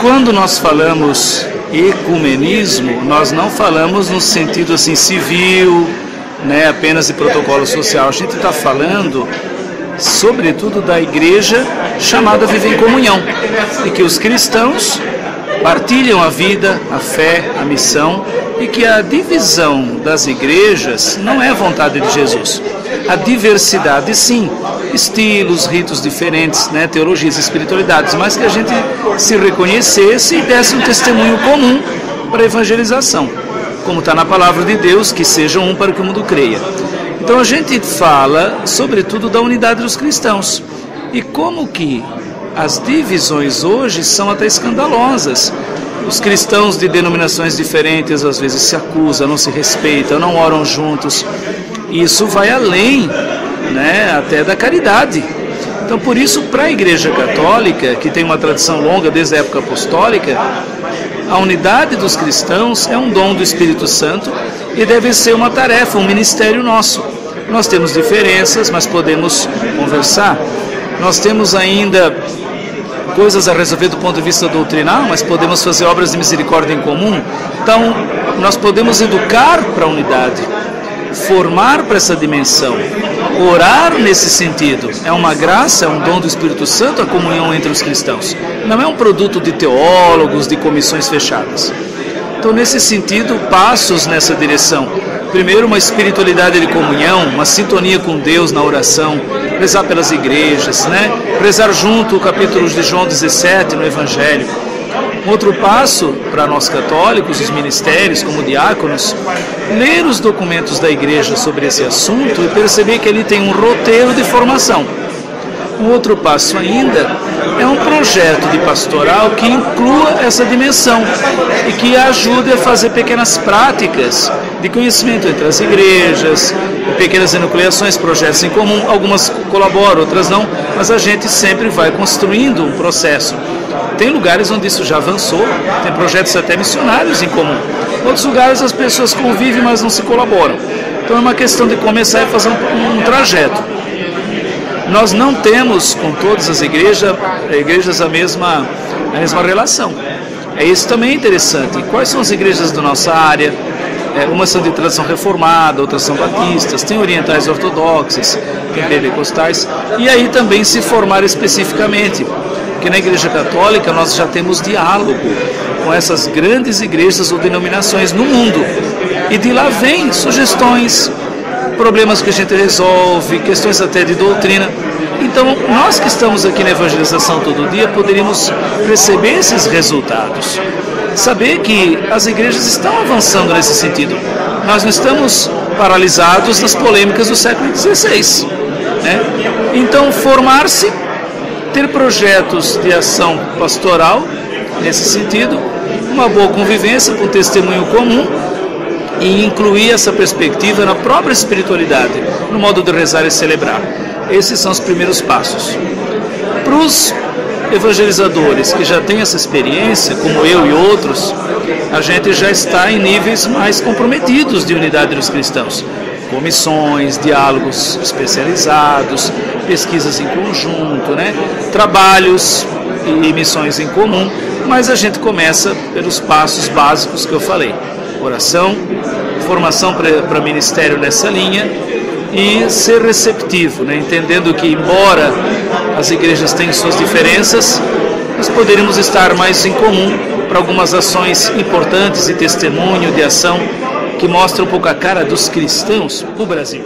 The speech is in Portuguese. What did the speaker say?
Quando nós falamos ecumenismo, nós não falamos no sentido assim civil, né, apenas de protocolo social. A gente está falando, sobretudo, da igreja chamada a viver em comunhão, e que os cristãos partilham a vida, a fé, a missão, e que a divisão das igrejas não é vontade de Jesus. A diversidade, sim, estilos, ritos diferentes, né, teologias, espiritualidades, mas que a gente se reconhecesse e desse um testemunho comum para a evangelização, como está na palavra de Deus, que sejam um para que o mundo creia. Então a gente fala, sobretudo, da unidade dos cristãos, e como que as divisões hoje são até escandalosas. Os cristãos de denominações diferentes às vezes se acusam, não se respeitam, não oram juntos. Isso vai além, né, até da caridade. Então, por isso, para a Igreja Católica, que tem uma tradição longa desde a época apostólica, a unidade dos cristãos é um dom do Espírito Santo e deve ser uma tarefa, um ministério nosso. Nós temos diferenças, mas podemos conversar. Nós temos ainda coisas a resolver do ponto de vista doutrinal, mas podemos fazer obras de misericórdia em comum. Então, nós podemos educar para a unidade, formar para essa dimensão, orar nesse sentido. É uma graça, é um dom do Espírito Santo a comunhão entre os cristãos. Não é um produto de teólogos, de comissões fechadas. Então, nesse sentido, passos nessa direção. Primeiro, uma espiritualidade de comunhão, uma sintonia com Deus na oração, rezar pelas igrejas, né? Rezar junto o capítulo de João 17 no Evangelho. Outro passo para nós católicos, os ministérios como diáconos, ler os documentos da igreja sobre esse assunto e perceber que ali tem um roteiro de formação. Um outro passo ainda é um projeto de pastoral que inclua essa dimensão e que ajude a fazer pequenas práticas de conhecimento entre as igrejas, pequenas enucleações, projetos em comum. Algumas colaboram, outras não, mas a gente sempre vai construindo um processo. Tem lugares onde isso já avançou, tem projetos até missionários em comum. Outros lugares as pessoas convivem, mas não se colaboram. Então é uma questão de começar a fazer um trajeto. Nós não temos com todas as igrejas a mesma relação. Isso também é interessante. Quais são as igrejas da nossa área? Umas são de tradição reformada, outras são batistas, tem orientais ortodoxas, tem pentecostais, e aí também se formar especificamente, porque na Igreja Católica nós já temos diálogo com essas grandes igrejas ou denominações no mundo, e de lá vem sugestões, problemas que a gente resolve, questões até de doutrina. Então, nós que estamos aqui na evangelização todo dia, poderíamos receber esses resultados. Saber que as igrejas estão avançando nesse sentido. Nós não estamos paralisados nas polêmicas do século XVI. Né? Então, formar-se, ter projetos de ação pastoral, nesse sentido, uma boa convivência com testemunho comum, e incluir essa perspectiva na própria espiritualidade, no modo de rezar e celebrar. Esses são os primeiros passos. Para os evangelizadores que já têm essa experiência, como eu e outros, a gente já está em níveis mais comprometidos de unidade dos cristãos. Comissões, diálogos especializados, pesquisas em conjunto, né? Trabalhos e missões em comum, mas a gente começa pelos passos básicos que eu falei. Oração, formação para ministério nessa linha e ser receptivo, né? Entendendo que, embora as igrejas tenham suas diferenças, nós poderíamos estar mais em comum para algumas ações importantes de testemunho, de ação, que mostram um pouco a cara dos cristãos no Brasil.